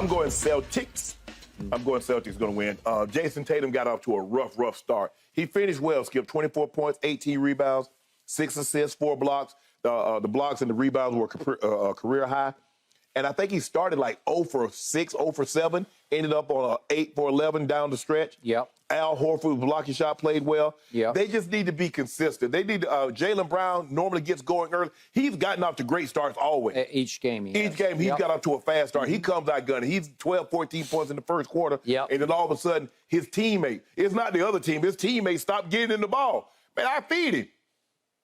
I'm going Celtics. I'm going Celtics going to win. Jayson Tatum got off to a rough start. He finished well, Skip, 24 points, 18 rebounds, 6 assists, 4 blocks. The blocks and the rebounds were career high. And I think he started like 0 for 6, 0 for 7, ended up on 8 for 11 down the stretch. Yep. Al Horford's blocking shot played well. Yep. They just need to be consistent. They need Jaylen Brown normally gets going early. He's gotten off to great starts always. Each game he's got off to a fast start. He comes out gunning. He's 12, 14 points in the first quarter. Yep. And then all of a sudden, his teammate, it's not the other team, his teammate stopped getting in the ball. Man, I feed him.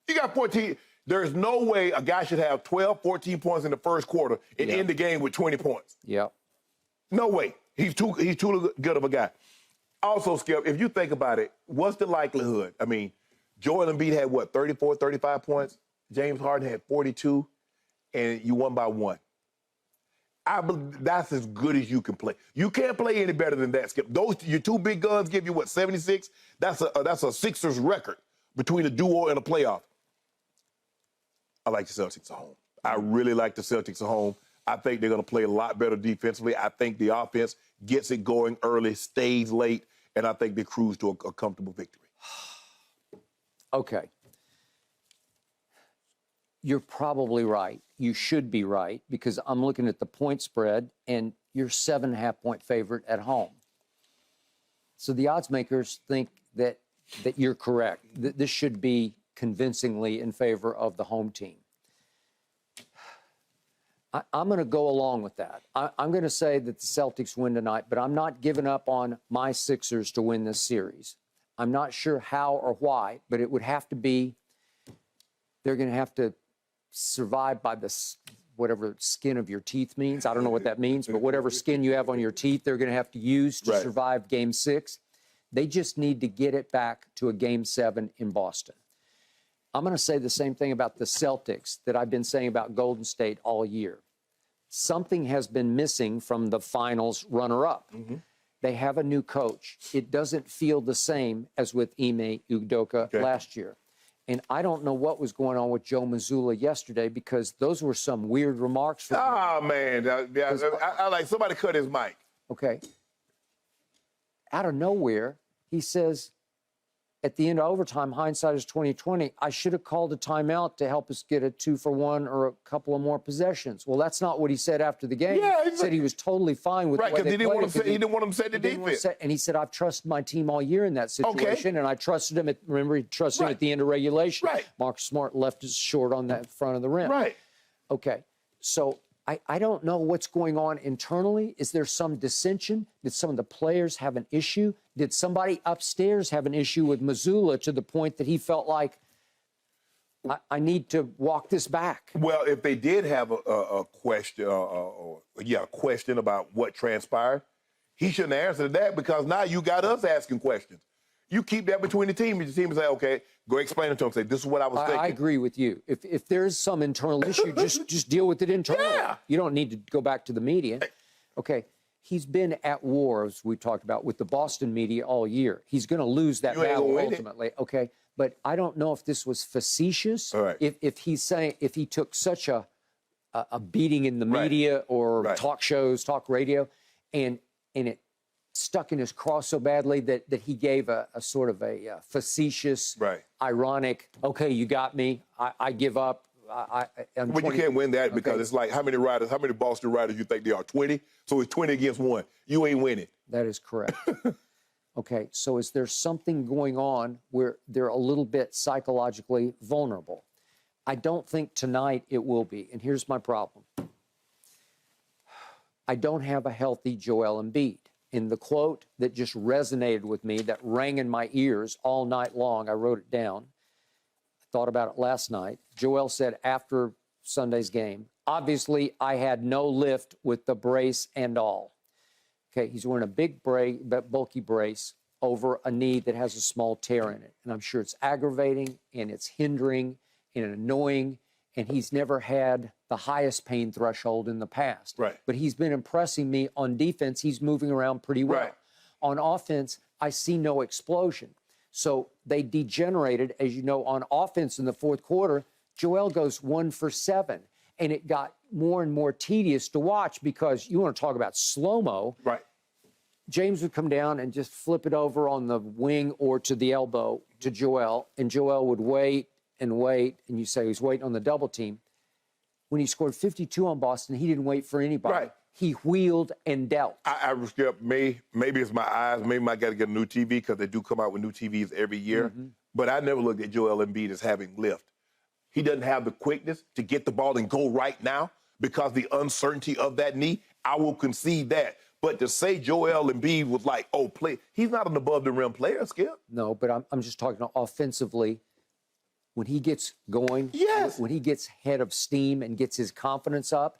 You got 14. There's no way a guy should have 12, 14 points in the first quarter and end the game with 20 points. Yep. No way. He's too good of a guy. Also, Skip, if you think about it, what's the likelihood? I mean, Joel Embiid had, 34, 35 points? James Harden had 42, and you won by 1. That's as good as you can play. You can't play any better than that, Skip. Your two big guns give you, 76? That's a Sixers record between a duo and a playoff. I like the Celtics at home. I really like the Celtics at home. I think they're going to play a lot better defensively. I think the offense gets it going early, stays late, and I think they cruise to a comfortable victory. Okay. You're probably right. You should be right, because I'm looking at the point spread, and you're 7.5-point favorite at home. So the odds makers think that you're correct. This should be convincingly in favor of the home team. I'm going to go along with that. I'm going to say that the Celtics win tonight, but I'm not giving up on my Sixers to win this series. I'm not sure how or why, but it would have to be, they're going to have to survive by whatever skin of your teeth means. I don't know what that means, but whatever skin you have on your teeth, they're going to have to use to survive Game 6. They just need to get it back to a Game 7 in Boston. I'm going to say the same thing about the Celtics that I've been saying about Golden State all year. Something has been missing from the finals runner-up. Mm-hmm. They have a new coach. It doesn't feel the same as with Ime Udoka last year. And I don't know what was going on with Joe Mazzulla yesterday, because those were some weird remarks from him. Oh, man. I like somebody cut his mic. Okay. Out of nowhere, he says, at the end of overtime, hindsight is 20/20. I should have called a timeout to help us get a 2-for-1 or a couple of more possessions. Well, that's not what he said after the game. Yeah, he said he was totally fine with the way they played. Right, because he didn't want him to set the defense. And he said, I've trusted my team all year in that situation, and I trusted him. Remember, he trusted him at the end of regulation. Right. Marcus Smart left us short on that front of the rim. Right. Okay, so I don't know what's going on internally. Is there some dissension? Did some of the players have an issue? Did somebody upstairs have an issue with Mazzulla to the point that he felt like, I need to walk this back? Well, if they did have a question, a question about what transpired, he shouldn't answer that, because now you got us asking questions. You keep that between the team, and the team will say, okay, go explain it to him. Say, this is what I was thinking. I agree with you. If there's some internal issue, just deal with it internally. Yeah. You don't need to go back to the media. Okay, he's been at war, as we talked about, with the Boston media all year. He's going to lose that battle ultimately. Okay, but I don't know if this was facetious. Right. If he's saying, if he took such a beating in the media or talk shows, talk radio, and it stuck in his cross so badly that he gave a sort of a facetious, ironic, okay, you got me, I give up. But you can't win that, because it's like, how many Boston riders you think there are? 20? So it's 20 against 1. You ain't winning. That is correct. Okay, so is there something going on where they're a little bit psychologically vulnerable? I don't think tonight it will be, and here's my problem. I don't have a healthy Joel Embiid. In the quote that just resonated with me, that rang in my ears all night long, I wrote it down. I thought about it last night. Joel said after Sunday's game, obviously I had no lift with the brace and all. Okay, he's wearing a big bulky brace over a knee that has a small tear in it. And I'm sure it's aggravating, and it's hindering and annoying, and he's never had the highest pain threshold in the past. Right. But he's been impressing me on defense. He's moving around pretty well. Right. On offense, I see no explosion. So they degenerated, as you know, on offense in the fourth quarter. Joel goes 1 for 7, and it got more and more tedious to watch because you want to talk about slow-mo. Right. James would come down and just flip it over on the wing or to the elbow to Joel, and Joel would wait, and you say he's waiting on the double team. When he scored 52 on Boston, he didn't wait for anybody. Right. He wheeled and dealt. I Skip, maybe it's my eyes. Maybe I got to get a new TV because they do come out with new TVs every year. But I never looked at Joel Embiid as having lift. He doesn't have the quickness to get the ball and go right now because the uncertainty of that knee. I will concede that. But to say Joel Embiid was like, he's not an above-the-rim player, Skip. No, but I'm just talking offensively. When he gets going, yes. When he gets head of steam and gets his confidence up,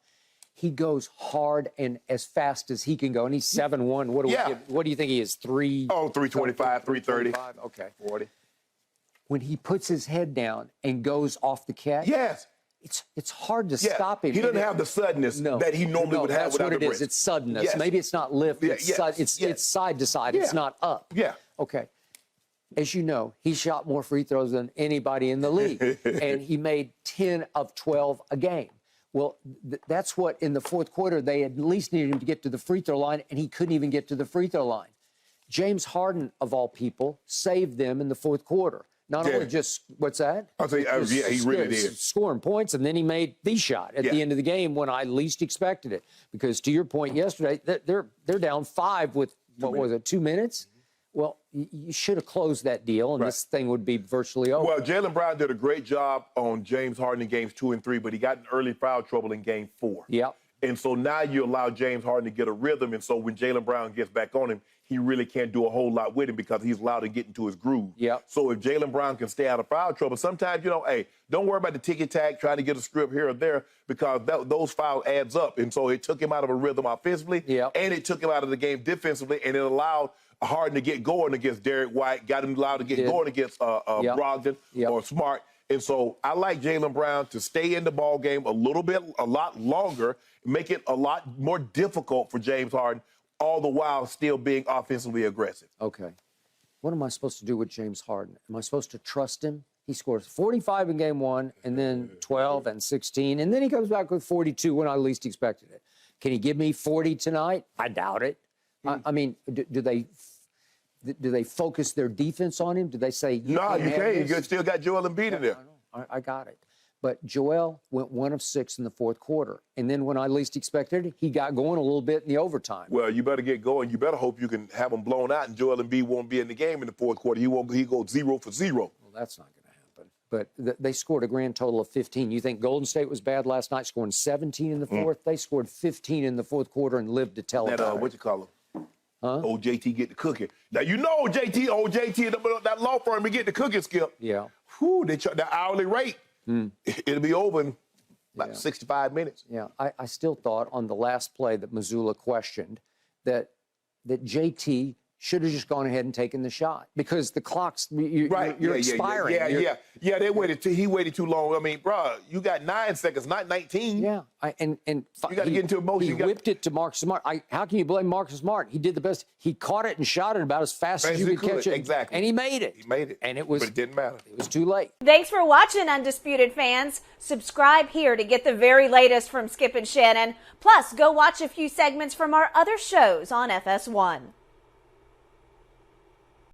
he goes hard and as fast as he can go. And he's 7'1". What do you think he is? 325, 330. Okay. 40. When he puts his head down and goes off the catch, yes. It's hard to stop him. He doesn't have the suddenness that he normally would have without the That's what it is. It's suddenness. Yes. Maybe it's not lift. It's side to side. Yeah. It's not up. Yeah. Okay. As you know, he shot more free throws than anybody in the league, and he made 10 of 12 a game. Well, that's what in the fourth quarter they at least needed him to get to the free throw line, and he couldn't even get to the free throw line. James Harden, of all people, saved them in the fourth quarter. Not only just, what's that? I'll tell you, he really did. Scoring points, and then he made the shot at the end of the game when I least expected it. Because to your point yesterday, they're down 5 with, 2 minutes? Well, you should have closed that deal, and this thing would be virtually over. Well, Jaylen Brown did a great job on James Harden in games 2 and 3, but he got in early foul trouble in game 4. Yep. And so now you allow James Harden to get a rhythm, and so when Jaylen Brown gets back on him, he really can't do a whole lot with him because he's allowed to get into his groove. Yep. So if Jaylen Brown can stay out of foul trouble, sometimes, don't worry about the ticky-tack, trying to get a strip here or there, because those fouls adds up. And so it took him out of a rhythm offensively, and it took him out of the game defensively, and it allowed Harden to get going against Derek White, got him allowed to get going against Brogdon or Smart. And so I like Jaylen Brown to stay in the ball game a lot longer, make it a lot more difficult for James Harden, all the while still being offensively aggressive. Okay. What am I supposed to do with James Harden? Am I supposed to trust him? He scores 45 in game 1 and then 12 and 16, and then he comes back with 42 when I least expected it. Can he give me 40 tonight? I doubt it. I mean, do they focus their defense on him? Do they say, no, you can't. You still got Joel Embiid in there. I got it. But Joel went 1 of 6 in the fourth quarter. And then when I least expected it, he got going a little bit in the overtime. Well, you better get going. You better hope you can have him blown out, and Joel Embiid won't be in the game in the fourth quarter. He goes 0 for 0. Well, that's not going to happen. But they scored a grand total of 15. You think Golden State was bad last night, scoring 17 in the fourth? They scored 15 in the fourth quarter and lived to tell it. What you call him? Old JT get the cooking. Now, old JT, that law firm, he get the cooking, Skip. Yeah. Whew, the hourly rate. It'll be over in about 65 minutes. Yeah, I still thought on the last play that Missoula questioned that JT should have just gone ahead and taken the shot because the clock's you're expiring. He waited too long. I mean, bro, you got 9 seconds, not 19. Yeah, you got to get into emotion. He whipped it to Marcus Smart. How can you blame Marcus Smart? He did the best. He caught it and shot it about as fast as you could catch it. Exactly. And he made it. But it didn't matter. It was too late. Thanks for watching, Undisputed fans. Subscribe here to get the very latest from Skip and Shannon. Plus, go watch a few segments from our other shows on FS1.